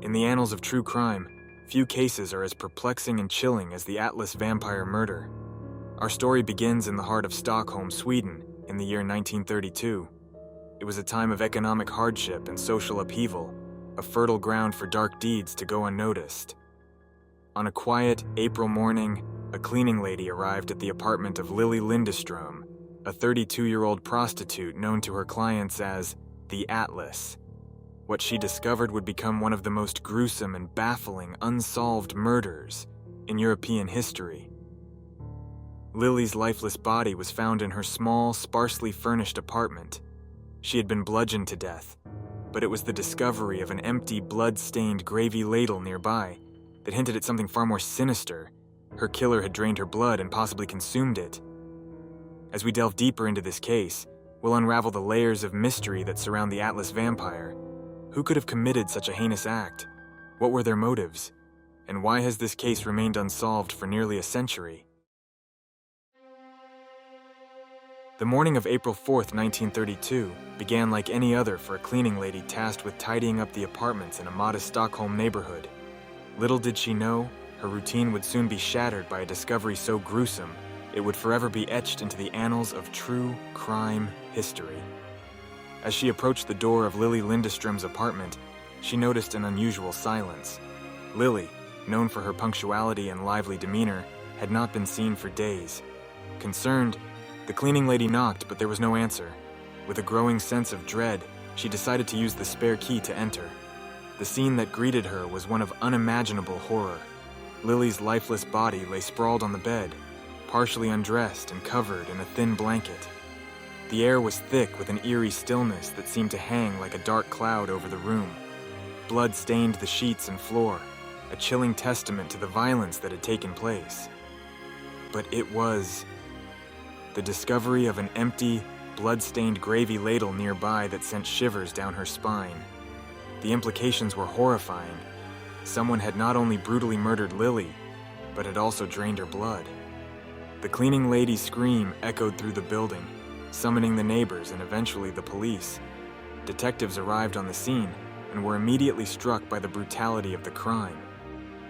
In the annals of true crime, few cases are as perplexing and chilling as the Atlas vampire murder. Our story begins in the heart of Stockholm, Sweden, in the year 1932. It was a time of economic hardship and social upheaval, a fertile ground for dark deeds to go unnoticed. On a quiet April morning, a cleaning lady arrived at the apartment of Lilly Lindeström, a 32-year-old prostitute known to her clients as the Atlas. What she discovered would become one of the most gruesome and baffling unsolved murders in European history. Lily's lifeless body was found in her small, sparsely furnished apartment. She had been bludgeoned to death, but it was the discovery of an empty, blood-stained gravy ladle nearby that hinted at something far more sinister. Her killer had drained her blood and possibly consumed it. As we delve deeper into this case, we'll unravel the layers of mystery that surround the Atlas vampire. Who could have committed such a heinous act? What were their motives? And why has this case remained unsolved for nearly a century? The morning of April 4th, 1932, began like any other for a cleaning lady tasked with tidying up the apartments in a modest Stockholm neighborhood. Little did she know, her routine would soon be shattered by a discovery so gruesome, it would forever be etched into the annals of true crime history. As she approached the door of Lilly Lindeström's apartment, she noticed an unusual silence. Lilly, known for her punctuality and lively demeanor, had not been seen for days. Concerned, the cleaning lady knocked, but there was no answer. With a growing sense of dread, she decided to use the spare key to enter. The scene that greeted her was one of unimaginable horror. Lily's lifeless body lay sprawled on the bed, partially undressed and covered in a thin blanket. The air was thick with an eerie stillness that seemed to hang like a dark cloud over the room. Blood stained the sheets and floor, a chilling testament to the violence that had taken place. But it was the discovery of an empty, blood-stained gravy ladle nearby that sent shivers down her spine. The implications were horrifying. Someone had not only brutally murdered Lily, but had also drained her blood. The cleaning lady's scream echoed through the building, summoning the neighbors and eventually the police. Detectives arrived on the scene and were immediately struck by the brutality of the crime.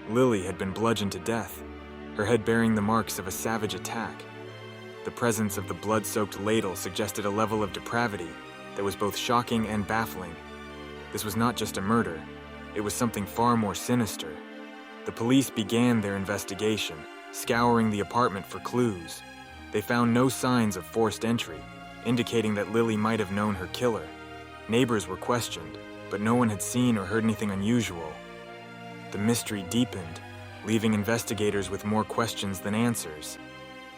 Lily had been bludgeoned to death, her head bearing the marks of a savage attack. The presence of the blood-soaked ladle suggested a level of depravity that was both shocking and baffling. This was not just a murder, it was something far more sinister. The police began their investigation, scouring the apartment for clues. They found no signs of forced entry, indicating that Lily might have known her killer. Neighbors were questioned, but no one had seen or heard anything unusual. The mystery deepened, leaving investigators with more questions than answers.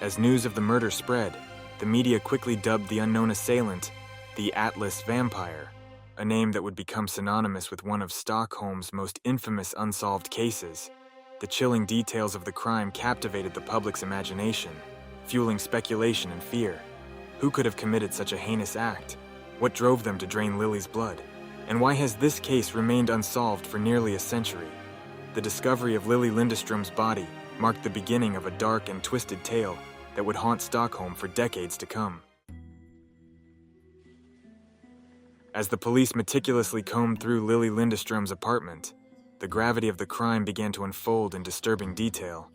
As news of the murder spread, the media quickly dubbed the unknown assailant the Atlas vampire, a name that would become synonymous with one of Stockholm's most infamous unsolved cases. The chilling details of the crime captivated the public's imagination, fueling speculation and fear. Who could have committed such a heinous act? What drove them to drain Lily's blood? And why has this case remained unsolved for nearly a century? The discovery of Lilly Lindeström's body marked the beginning of a dark and twisted tale that would haunt Stockholm for decades to come. As the police meticulously combed through Lilly Lindeström's apartment, the gravity of the crime began to unfold in disturbing detail.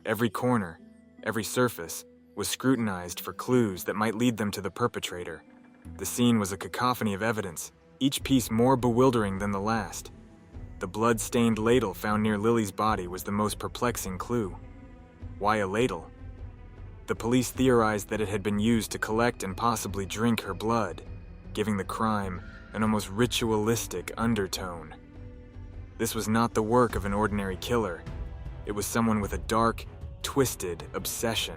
Every corner, every surface, was scrutinized for clues that might lead them to the perpetrator. The scene was a cacophony of evidence, each piece more bewildering than the last. The blood-stained ladle found near Lily's body was the most perplexing clue. Why a ladle? The police theorized that it had been used to collect and possibly drink her blood, giving the crime an almost ritualistic undertone. This was not the work of an ordinary killer. It was someone with a dark, twisted obsession.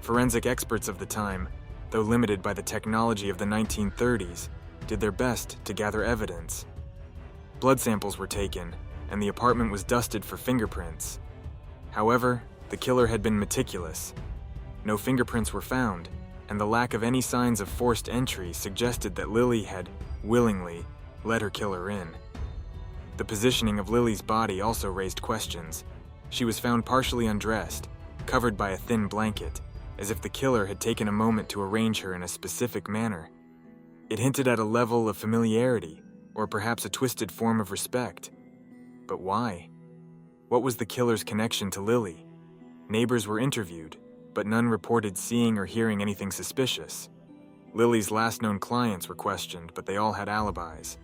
Forensic experts of the time, though limited by the technology of the 1930s, did their best to gather evidence. Blood samples were taken, and the apartment was dusted for fingerprints. However, the killer had been meticulous. No fingerprints were found, and the lack of any signs of forced entry suggested that Lily had willingly let her killer in. The positioning of Lily's body also raised questions. She was found partially undressed, covered by a thin blanket, as if the killer had taken a moment to arrange her in a specific manner. It hinted at a level of familiarity, or perhaps a twisted form of respect. But why? What was the killer's connection to Lilly? Neighbors were interviewed, but none reported seeing or hearing anything suspicious. Lilly's last known clients were questioned, but they all had alibis.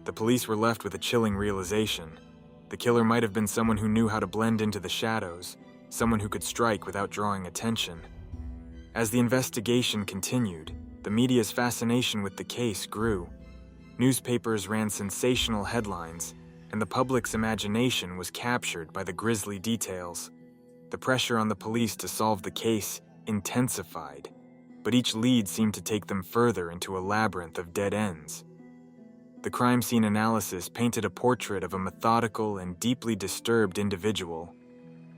The police were left with a chilling realization. The killer might have been someone who knew how to blend into the shadows, someone who could strike without drawing attention. As the investigation continued, the media's fascination with the case grew. Newspapers ran sensational headlines, and the public's imagination was captured by the grisly details. The pressure on the police to solve the case intensified, but each lead seemed to take them further into a labyrinth of dead ends. The crime scene analysis painted a portrait of a methodical and deeply disturbed individual.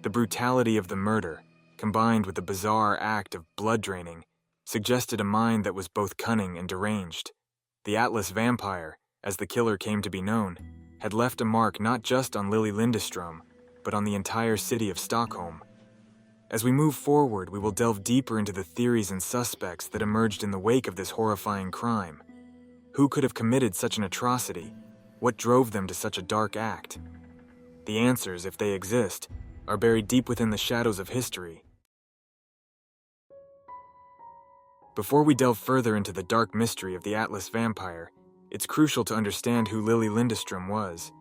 The brutality of the murder, combined with the bizarre act of blood draining, suggested a mind that was both cunning and deranged. The Atlas vampire, as the killer came to be known, had left a mark not just on Lilly Lindeström, but on the entire city of Stockholm. As we move forward, we will delve deeper into the theories and suspects that emerged in the wake of this horrifying crime. Who could have committed such an atrocity? What drove them to such a dark act? The answers, if they exist, are buried deep within the shadows of history. Before we delve further into the dark mystery of the Atlas vampire, it's crucial to understand who Lilly Lindeström was.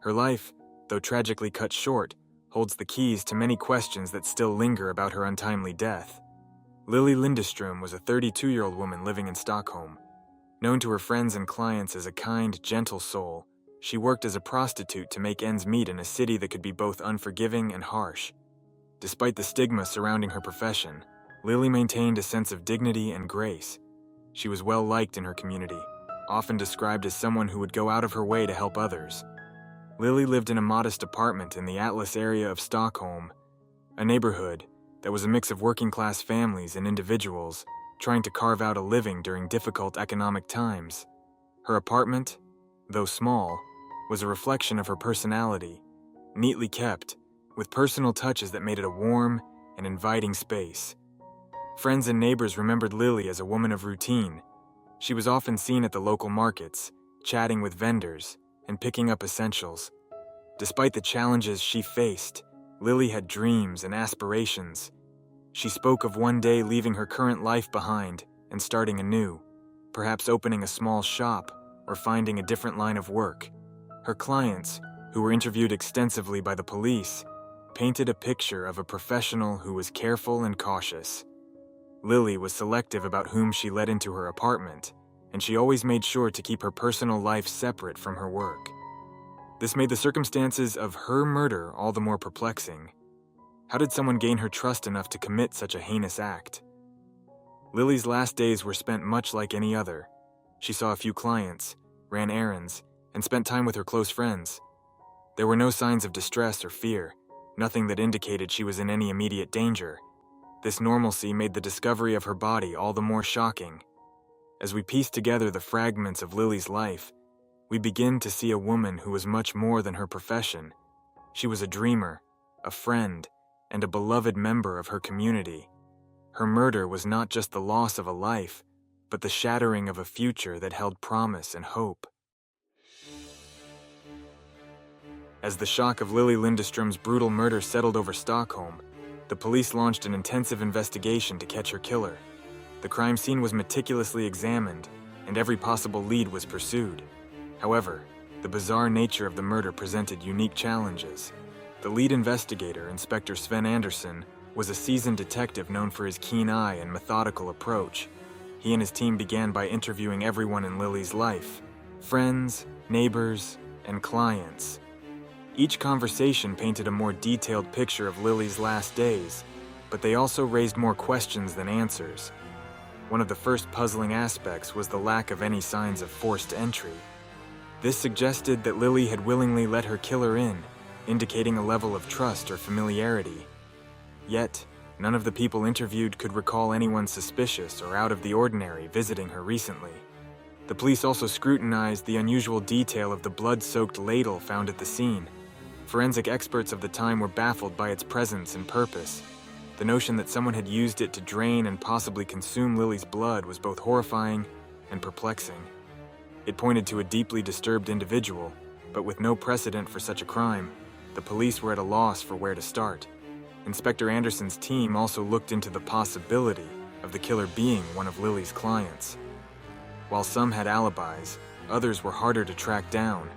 Her life, though tragically cut short, holds the keys to many questions that still linger about her untimely death. Lilly Lindeström was a 32-year-old woman living in Stockholm. Known to her friends and clients as a kind, gentle soul, she worked as a prostitute to make ends meet in a city that could be both unforgiving and harsh. Despite the stigma surrounding her profession, Lilly maintained a sense of dignity and grace. She was well liked in her community, often described as someone who would go out of her way to help others. Lilly lived in a modest apartment in the Atlas area of Stockholm, a neighborhood that was a mix of working-class families and individuals trying to carve out a living during difficult economic times. Her apartment, though small, was a reflection of her personality, neatly kept, with personal touches that made it a warm and inviting space. Friends and neighbors remembered Lilly as a woman of routine. She was often seen at the local markets, chatting with vendors, and picking up essentials. Despite the challenges she faced, Lilly had dreams and aspirations. She spoke of one day leaving her current life behind and starting anew, perhaps opening a small shop or finding a different line of work. Her clients, who were interviewed extensively by the police, painted a picture of a professional who was careful and cautious. Lilly was selective about whom she let into her apartment, and she always made sure to keep her personal life separate from her work. This made the circumstances of her murder all the more perplexing. How did someone gain her trust enough to commit such a heinous act? Lilly's last days were spent much like any other. She saw a few clients, ran errands, and spent time with her close friends. There were no signs of distress or fear, nothing that indicated she was in any immediate danger. This normalcy made the discovery of her body all the more shocking. As we piece together the fragments of Lilly's life, we begin to see a woman who was much more than her profession. She was a dreamer, a friend, and a beloved member of her community. Her murder was not just the loss of a life, but the shattering of a future that held promise and hope. As the shock of Lilly Lindeström's brutal murder settled over Stockholm, the police launched an intensive investigation to catch her killer. The crime scene was meticulously examined, and every possible lead was pursued. However, the bizarre nature of the murder presented unique challenges. The lead investigator, Inspector Sven Andersson, was a seasoned detective known for his keen eye and methodical approach. He and his team began by interviewing everyone in Lilly's life: friends, neighbors, and clients. Each conversation painted a more detailed picture of Lilly's last days, but they also raised more questions than answers. One of the first puzzling aspects was the lack of any signs of forced entry. This suggested that Lilly had willingly let her killer in, indicating a level of trust or familiarity. Yet, none of the people interviewed could recall anyone suspicious or out of the ordinary visiting her recently. The police also scrutinized the unusual detail of the blood-soaked ladle found at the scene. Forensic experts of the time were baffled by its presence and purpose. The notion that someone had used it to drain and possibly consume Lilly's blood was both horrifying and perplexing. It pointed to a deeply disturbed individual, But with no precedent for such a crime, the police were at a loss for where to start. Inspector Anderson's team also looked into the possibility of the killer being one of Lilly's clients. While some had alibis, others were harder to track down.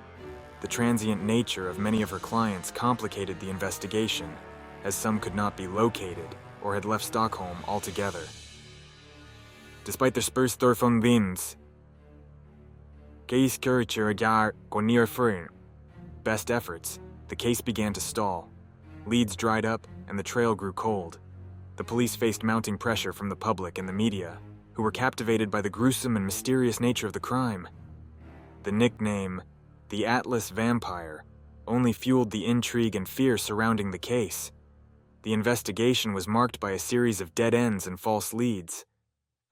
The transient nature of many of her clients complicated the investigation, as some could not be located or had left Stockholm altogether. Despite their spurs från vinds, best efforts, the case began to stall. Leads dried up and the trail grew cold. The police faced mounting pressure from the public and the media, who were captivated by the gruesome and mysterious nature of the crime. The nickname, the Atlas Vampire, only fueled the intrigue and fear surrounding the case. The investigation was marked by a series of dead ends and false leads.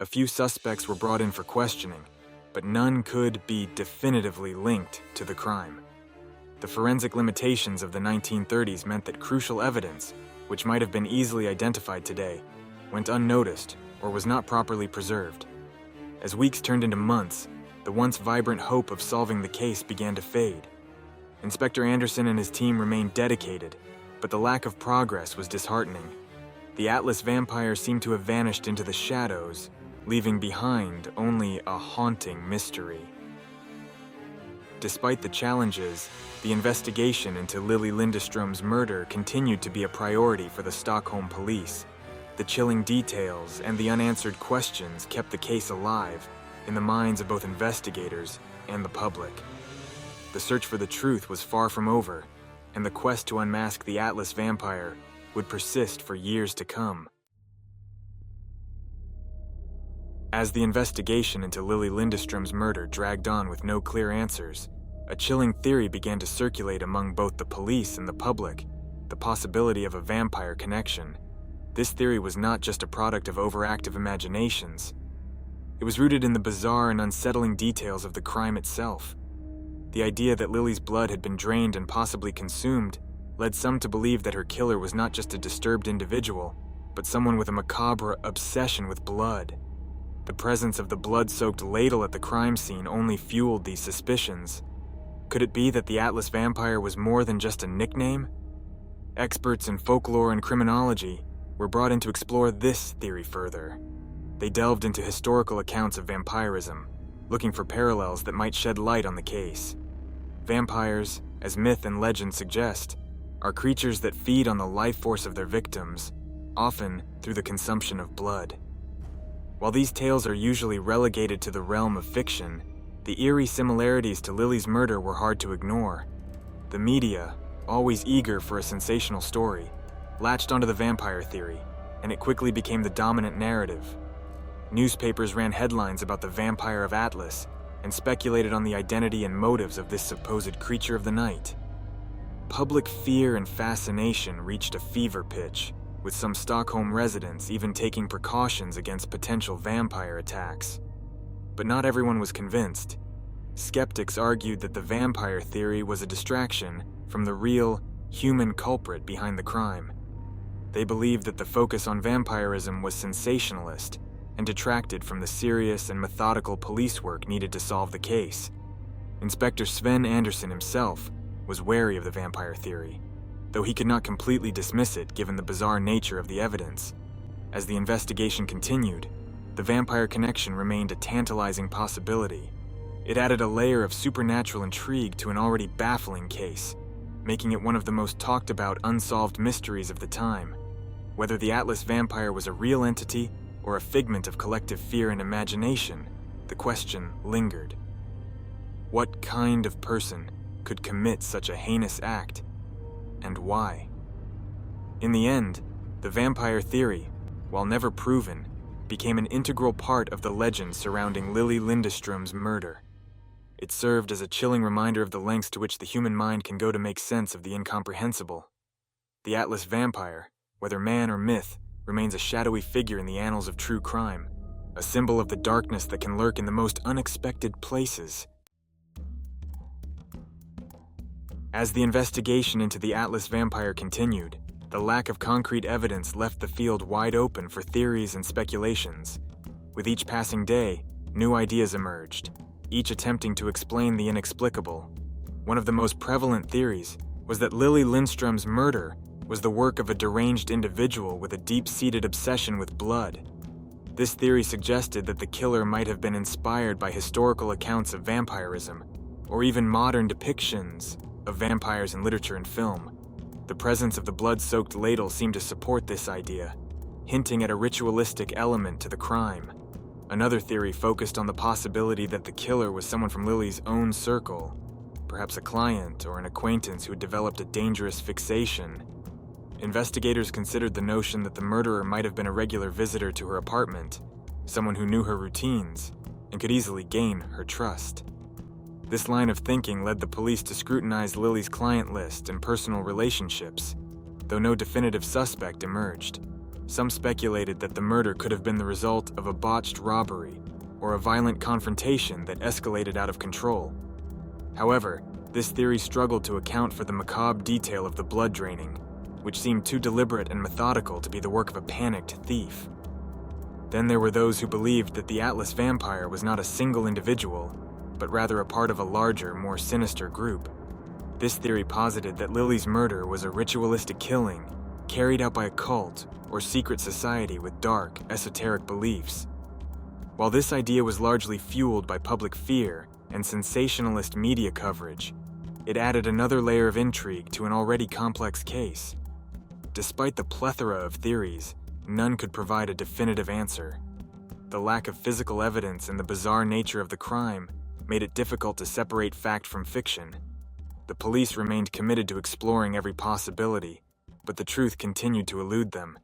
A few suspects were brought in for questioning, but none could be definitively linked to the crime. The forensic limitations of the 1930s meant that crucial evidence, which might have been easily identified today, went unnoticed or was not properly preserved. As weeks turned into months, the once vibrant hope of solving the case began to fade. Inspector Anderson and his team remained dedicated, but the lack of progress was disheartening. The Atlas Vampire seemed to have vanished into the shadows, leaving behind only a haunting mystery. Despite the challenges, the investigation into Lilly Lindeström's murder continued to be a priority for the Stockholm police. The chilling details and the unanswered questions kept the case alive in the minds of both investigators and the public. The search for the truth was far from over, and the quest to unmask the Atlas Vampire would persist for years to come. As the investigation into Lilly Lindeström's murder dragged on with no clear answers, a chilling theory began to circulate among both the police and the public, the possibility of a vampire connection. This theory was not just a product of overactive imaginations. It was rooted in the bizarre and unsettling details of the crime itself. The idea that Lilly's blood had been drained and possibly consumed led some to believe that her killer was not just a disturbed individual, but someone with a macabre obsession with blood. The presence of the blood-soaked ladle at the crime scene only fueled these suspicions. Could it be that the Atlas Vampire was more than just a nickname? Experts in folklore and criminology were brought in to explore this theory further. They delved into historical accounts of vampirism, looking for parallels that might shed light on the case. Vampires, as myth and legend suggest, are creatures that feed on the life force of their victims, often through the consumption of blood. While these tales are usually relegated to the realm of fiction, the eerie similarities to Lilly's murder were hard to ignore. The media, always eager for a sensational story, latched onto the vampire theory, and it quickly became the dominant narrative. Newspapers ran headlines about the Vampire of Atlas and speculated on the identity and motives of this supposed creature of the night. Public fear and fascination reached a fever pitch, with some Stockholm residents even taking precautions against potential vampire attacks. But not everyone was convinced. Skeptics argued that the vampire theory was a distraction from the real, human culprit behind the crime. They believed that the focus on vampirism was sensationalist and detracted from the serious and methodical police work needed to solve the case. Inspector Sven Andersson himself was wary of the vampire theory, though he could not completely dismiss it given the bizarre nature of the evidence. As the investigation continued, the vampire connection remained a tantalizing possibility. It added a layer of supernatural intrigue to an already baffling case, making it one of the most talked about unsolved mysteries of the time. Whether the Atlas Vampire was a real entity or a figment of collective fear and imagination, the question lingered. What kind of person could commit such a heinous act, and why? In the end, the vampire theory, while never proven, became an integral part of the legend surrounding Lilly Lindeström's murder. It served as a chilling reminder of the lengths to which the human mind can go to make sense of the incomprehensible. The Atlas Vampire, whether man or myth, remains a shadowy figure in the annals of true crime, a symbol of the darkness that can lurk in the most unexpected places. As the investigation into the Atlas Vampire continued, the lack of concrete evidence left the field wide open for theories and speculations. With each passing day, new ideas emerged, each attempting to explain the inexplicable. One of the most prevalent theories was that Lilly Lindeström's murder was the work of a deranged individual with a deep-seated obsession with blood. This theory suggested that the killer might have been inspired by historical accounts of vampirism, or even modern depictions of vampires in literature and film. The presence of the blood-soaked ladle seemed to support this idea, hinting at a ritualistic element to the crime. Another theory focused on the possibility that the killer was someone from Lilly's own circle, perhaps a client or an acquaintance who had developed a dangerous fixation. Investigators considered the notion that the murderer might have been a regular visitor to her apartment, someone who knew her routines and could easily gain her trust. This line of thinking led the police to scrutinize Lilly's client list and personal relationships, though no definitive suspect emerged. Some speculated that the murder could have been the result of a botched robbery or a violent confrontation that escalated out of control. However, this theory struggled to account for the macabre detail of the blood draining, which seemed too deliberate and methodical to be the work of a panicked thief. Then there were those who believed that the Atlas vampire was not a single individual, but rather a part of a larger, more sinister group. This theory posited that Lilly's murder was a ritualistic killing carried out by a cult or secret society with dark, esoteric beliefs. While this idea was largely fueled by public fear and sensationalist media coverage, it added another layer of intrigue to an already complex case. Despite the plethora of theories, none could provide a definitive answer. The lack of physical evidence and the bizarre nature of the crime made it difficult to separate fact from fiction. The police remained committed to exploring every possibility, but the truth continued to elude them.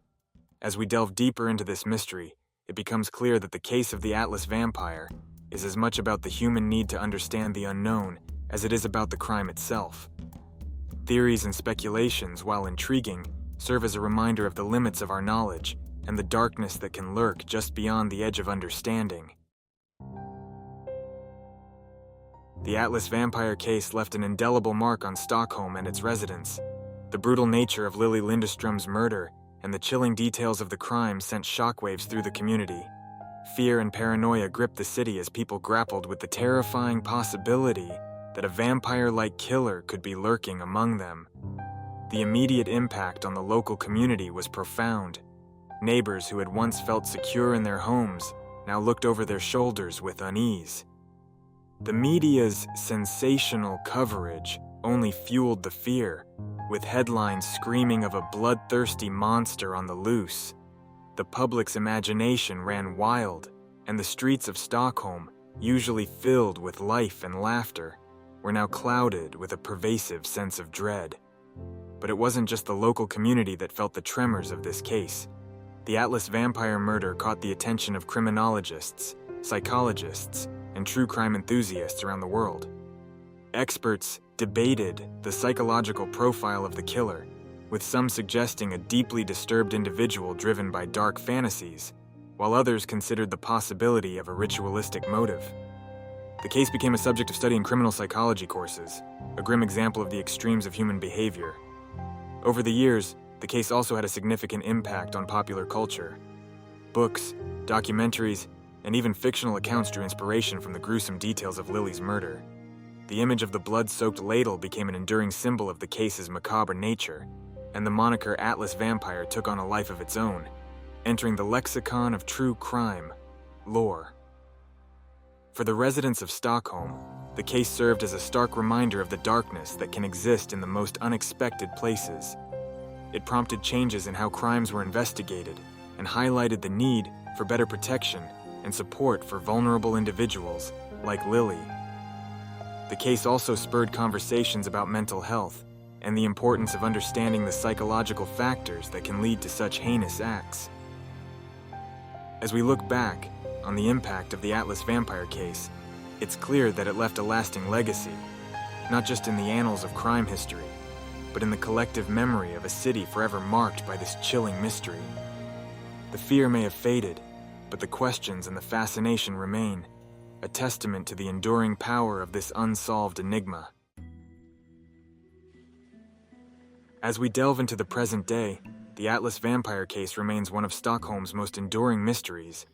As we delve deeper into this mystery, it becomes clear that the case of the Atlas vampire is as much about the human need to understand the unknown as it is about the crime itself. Theories and speculations, while intriguing, serve as a reminder of the limits of our knowledge and the darkness that can lurk just beyond the edge of understanding. The Atlas vampire case left an indelible mark on Stockholm and its residents. The brutal nature of Lilly Lindeström's murder and the chilling details of the crime sent shockwaves through the community. Fear and paranoia gripped the city as people grappled with the terrifying possibility that a vampire-like killer could be lurking among them. The immediate impact on the local community was profound. Neighbors who had once felt secure in their homes now looked over their shoulders with unease. The media's sensational coverage only fueled the fear, with headlines screaming of a bloodthirsty monster on the loose. The public's imagination ran wild, and the streets of Stockholm, usually filled with life and laughter, were now clouded with a pervasive sense of dread. But it wasn't just the local community that felt the tremors of this case. The Atlas vampire murder caught the attention of criminologists, psychologists, and true crime enthusiasts around the world. Experts debated the psychological profile of the killer, with some suggesting a deeply disturbed individual driven by dark fantasies, while others considered the possibility of a ritualistic motive. The case became a subject of study in criminal psychology courses, a grim example of the extremes of human behavior. Over the years, the case also had a significant impact on popular culture. Books, documentaries, and even fictional accounts drew inspiration from the gruesome details of Lilly's murder. The image of the blood-soaked ladle became an enduring symbol of the case's macabre nature, and the moniker Atlas vampire took on a life of its own, entering the lexicon of true crime lore. For the residents of Stockholm, the case served as a stark reminder of the darkness that can exist in the most unexpected places. It prompted changes in how crimes were investigated and highlighted the need for better protection and support for vulnerable individuals like Lilly. The case also spurred conversations about mental health and the importance of understanding the psychological factors that can lead to such heinous acts. As we look back on the impact of the Atlas vampire case, it's clear that it left a lasting legacy, not just in the annals of crime history, but in the collective memory of a city forever marked by this chilling mystery. The fear may have faded, but the questions and the fascination remain, a testament to the enduring power of this unsolved enigma. As we delve into the present day, the Atlas vampire case remains one of Stockholm's most enduring mysteries.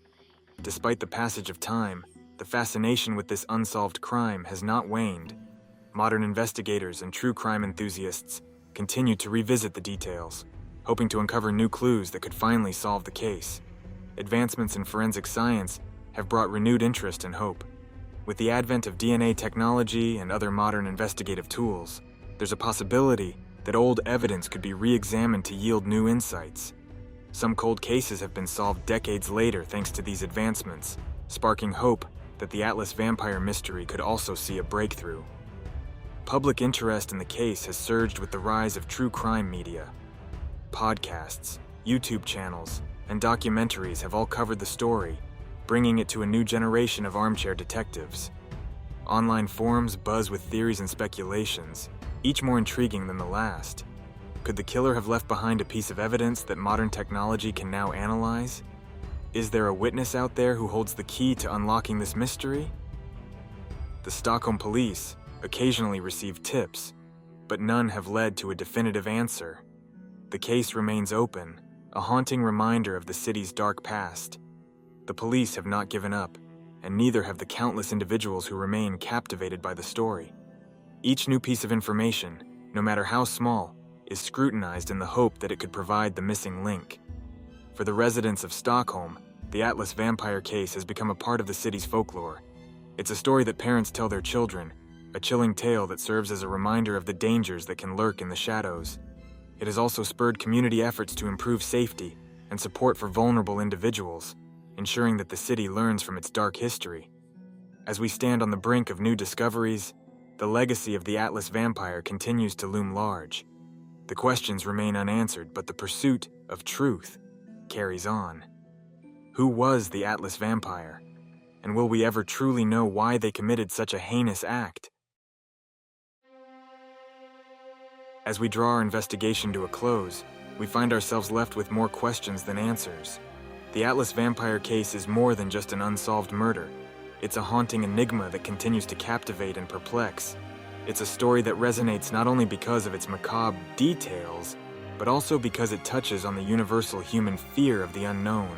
Despite the passage of time, the fascination with this unsolved crime has not waned. modern investigators and true crime enthusiasts continue to revisit the details, hoping to uncover new clues that could finally solve the case. Advancements in forensic science have brought renewed interest and hope. With the advent of DNA technology and other modern investigative tools, there's a possibility that old evidence could be re-examined to yield new insights. Some cold cases have been solved decades later thanks to these advancements, sparking hope that the Atlas vampire mystery could also see a breakthrough. Public interest in the case has surged with the rise of true crime media. Podcasts, YouTube channels, and documentaries have all covered the story, bringing it to a new generation of armchair detectives. Online forums buzz with theories and speculations, each more intriguing than the last. Could the killer have left behind a piece of evidence that modern technology can now analyze? Is there a witness out there who holds the key to unlocking this mystery? The Stockholm police occasionally receive tips, but none have led to a definitive answer. The case remains open, a haunting reminder of the city's dark past. The police have not given up, and neither have the countless individuals who remain captivated by the story. Each new piece of information, no matter how small, is scrutinized in the hope that it could provide the missing link. For the residents of Stockholm, the Atlas vampire case has become a part of the city's folklore. It's a story that parents tell their children, a chilling tale that serves as a reminder of the dangers that can lurk in the shadows. It has also spurred community efforts to improve safety and support for vulnerable individuals, ensuring that the city learns from its dark history. As we stand on the brink of new discoveries, the legacy of the Atlas vampire continues to loom large. The questions remain unanswered, but the pursuit of truth carries on. Who was the Atlas vampire? And will we ever truly know why they committed such a heinous act? As we draw our investigation to a close, we find ourselves left with more questions than answers. The Atlas vampire case is more than just an unsolved murder. It's a haunting enigma that continues to captivate and perplex. It's a story that resonates not only because of its macabre details, but also because it touches on the universal human fear of the unknown.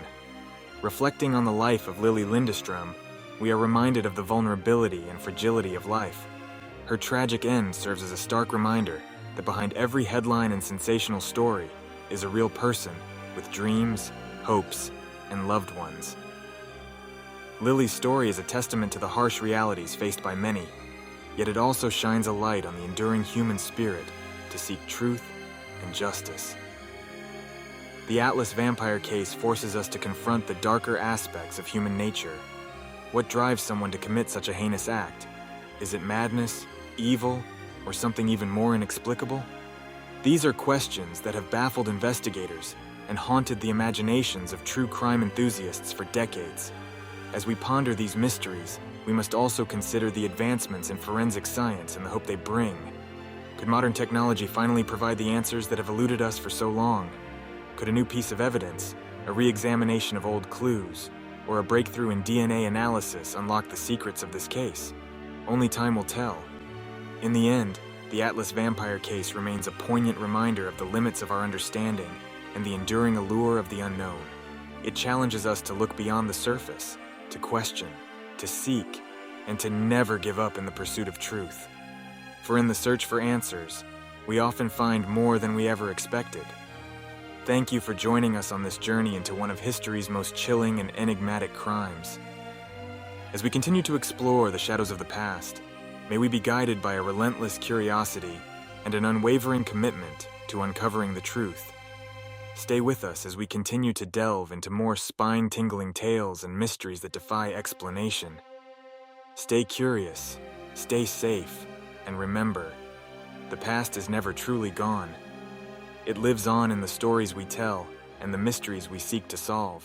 Reflecting on the life of Lilly Lindeström, we are reminded of the vulnerability and fragility of life. Her tragic end serves as a stark reminder that behind every headline and sensational story is a real person with dreams, hopes, and loved ones. Lily's story is a testament to the harsh realities faced by many, yet it also shines a light on the enduring human spirit to seek truth and justice. The Atlas vampire case forces us to confront the darker aspects of human nature. What drives someone to commit such a heinous act? Is it madness, evil, or something even more inexplicable? These are questions that have baffled investigators and haunted the imaginations of true crime enthusiasts for decades. As we ponder these mysteries, we must also consider the advancements in forensic science and the hope they bring. Could modern technology finally provide the answers that have eluded us for so long? Could a new piece of evidence, a re-examination of old clues, or a breakthrough in DNA analysis unlock the secrets of this case? Only time will tell. In the end, the Atlas vampire case remains a poignant reminder of the limits of our understanding and the enduring allure of the unknown. It challenges us to look beyond the surface, to question, to seek, and to never give up in the pursuit of truth. For in the search for answers, we often find more than we ever expected. Thank you for joining us on this journey into one of history's most chilling and enigmatic crimes. As we continue to explore the shadows of the past, may we be guided by a relentless curiosity and an unwavering commitment to uncovering the truth. Stay with us as we continue to delve into more spine-tingling tales and mysteries that defy explanation. Stay curious, stay safe, and remember, the past is never truly gone. It lives on in the stories we tell and the mysteries we seek to solve.